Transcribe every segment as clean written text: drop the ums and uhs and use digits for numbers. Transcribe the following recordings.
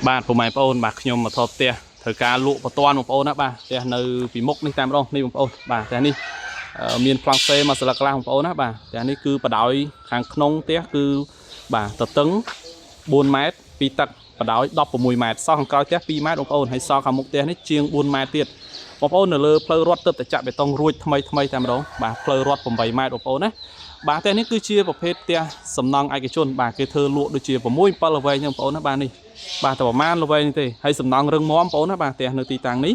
បាទពុំម៉ែបងប្អូនបាទខ្ញុំមកថតផ្ទះធ្វើការលក់បន្ទាន់បងប្អូនណាបាទផ្ទះនៅពីមុខនេះតែម្ដងនេះបងប្អូនបាទផ្ទះនេះមានប្លង់សេមកស្លឹកខ្លះបងប្អូនណាបាទផ្ទះនេះគឺបដោយខាងក្នុងផ្ទះគឺបាទតឹង4ម៉ែត្រពីទឹកបដោយ16ម៉ែត្រសោះខាងក្រោយផ្ទះ2ម៉ែត្របងប្អូនហើយសោះខាងមុខផ្ទះនេះជាង4ម៉ែត្រទៀតបងប្អូននៅលើផ្លូវរត់ទើបតែចាក់បេតុងរួចថ្មីតែម្ដងបាទផ្លូវរត់8ម៉ែត្របងប្អូនណាបាទផ្ទះនេះគឺជាប្រភេទផ្ទះសំណង់ឯកជនបាទគេធ្វើលក់ដូចជា6 7ល្វែងហ្នឹងបងប្អូនណាបាទនេះបាទតែប្រហែលល្វែងទេហើយសំណង់រឹងមាំបងប្អូនណាបាទផ្ទះនៅទីតាំងនេះ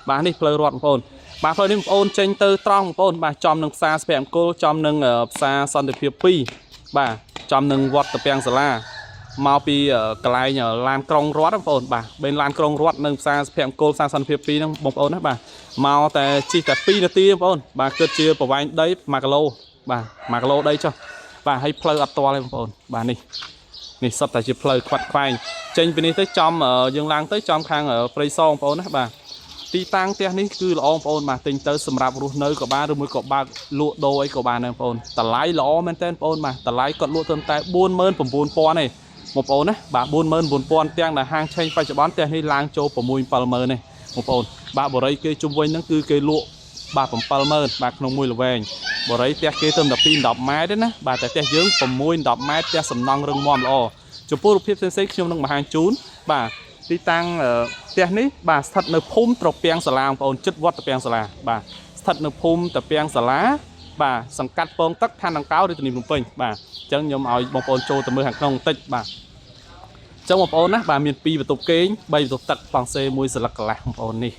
បាទនេះផ្លូវរត់បងប្អូនបាទផ្លូវនេះបងប្អូនចេញទៅត្រង់បងប្អូនបាទចំនឹងផ្សារស្ពែអង្គុលចំនឹងផ្សារសន្តិភាព2បាទចំនឹងវត្តតាពាំងសាលាមកពីកន្លែងឡានក្រុងរត់បងប្អូនបាទបេនឡានក្រុងរត់នៅផ្សារស្ពែអង្គុលផ្សារសន្តិភាព2ហ្នឹងបងប្អូនណាបាទមកតែជិះតែ2នាទីបងប្អូនបាទគិតជាប្រវែងដី1គីឡូបាទ1គីឡូដីចុះបាទហើយផ្លូវអត់ទាល់ទេបងប្អូនបាទនេះសុទ្ធតែជាផ្លូវខ្វាត់ខ្វែងចេញពីនេះទៅចំយើងឡើងទៅចំខាងព្រៃសងបងប្អូនណាបាទទីតាំងផ្ទះនេះគឺល្អបងប្អូនបាទទិញទៅសម្រាប់រស់នៅក៏បានឬមួយក៏បើកលក់ដូរអីក៏បានដែរបងប្អូនតម្លៃល្អមែនទែនបងប្អូនបាទតម្លៃគាត់លក់ត្រឹមតែ 49000 ទេបងប្អូនណាបាទ 49000 ទាំងដែលហាងឆេងបច្ចុប្បន្នផ្ទះនេះឡើងចូល 6-70000 ទេបងប្អូនបាទបរិយគេជុំវិញហ្នឹងគឺគេលក់បាទ 70000 បាទក្នុងមួយល្វែងបរិយផ្ទះគេត្រឹមតែ 2-10 ម៉ែត្រទេណាបាទតែផ្ទះយើង 6-10 ម៉ែត្រផ្ទះសំណង់រឹងមាំល្អចំពោះរូបភាពផ្សេងៗខ្ញុំនឹងបង្ហាញជូនបាទទីតាំងផ្ទះនេះបាទស្ថិតនៅភូមិត្រពាំងសាលាបងប្អូនជិតវត្តត្រពាំងសាលាបាទស្ថិតនៅភូមិត្រពាំងសាលាបាទសង្កាត់ពងទឹកខណ្ឌដង្កោរាជធានីភ្នំពេញបាទអញ្ចឹងខ្ញុំឲ្យបងប្អូនចូលទៅមើលខាងក្នុងបន្តិចបាទអញ្ចឹងបងប្អូនណាបាទមាន2បន្ទប់គេង3បន្ទប់ទឹកប្លង់សេ1សន្លឹកកន្លះបងប្អូននេះ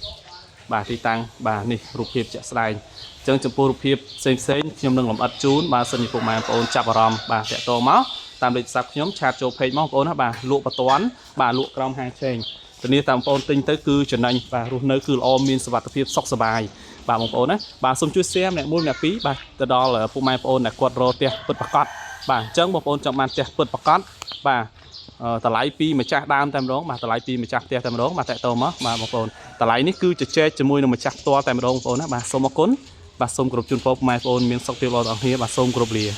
បាទទីតាំងបាទនេះរូបភាពជាក់ស្ដែងអញ្ចឹងចំពោះរូបភាពផ្សេងខ្ញុំនឹងលម្អិតជូនបាទសិនជាពុកម៉ែបងប្អូនចាប់អារម្មណ៍បាទតាក់ទងមកតាមលេខទូរស័ព្ទខ្ញុំឆាតចូល page មកបងប្អូនណាបាទលក់បន្ទាន់បាទលក់ក្រោមហាងឆេងធានាតាមបងប្អូនទិញទៅគឺចំណេញបាទរស់នៅគឺល្អមានសុវត្ថិភាពសុខសប្បាយបាទបងប្អូនណាបាទសូមជួយ share ម្នាក់1ម្នាក់2បាទទៅដល់ពុកម៉ែបងប្អូនដែលគាត់រកផ្ទះពិតប្រាកដបាទអញ្ចឹងបងប្អូនចង់បានផ្ទះពិតប្រាកដបាទតម្លៃពីម្ចាស់ដើមតែម្ដងបាទតម្លៃពីម្ចាស់ផ្ទះតែម្ដងបាទតាក់ទងមកបាទបងប្អូនតម្លៃនេះគឺជជែកជាមួយនឹងម្ចាស់ផ្ទាល់តែម្ដងបងប្អូនណាបាទសូមអរគុណបាទសូមគោរពជូនពរពុកម៉ែបងប្អូនមានសុខភាពល្អទាំងអស់គ្នាបាទសូមគោរពលា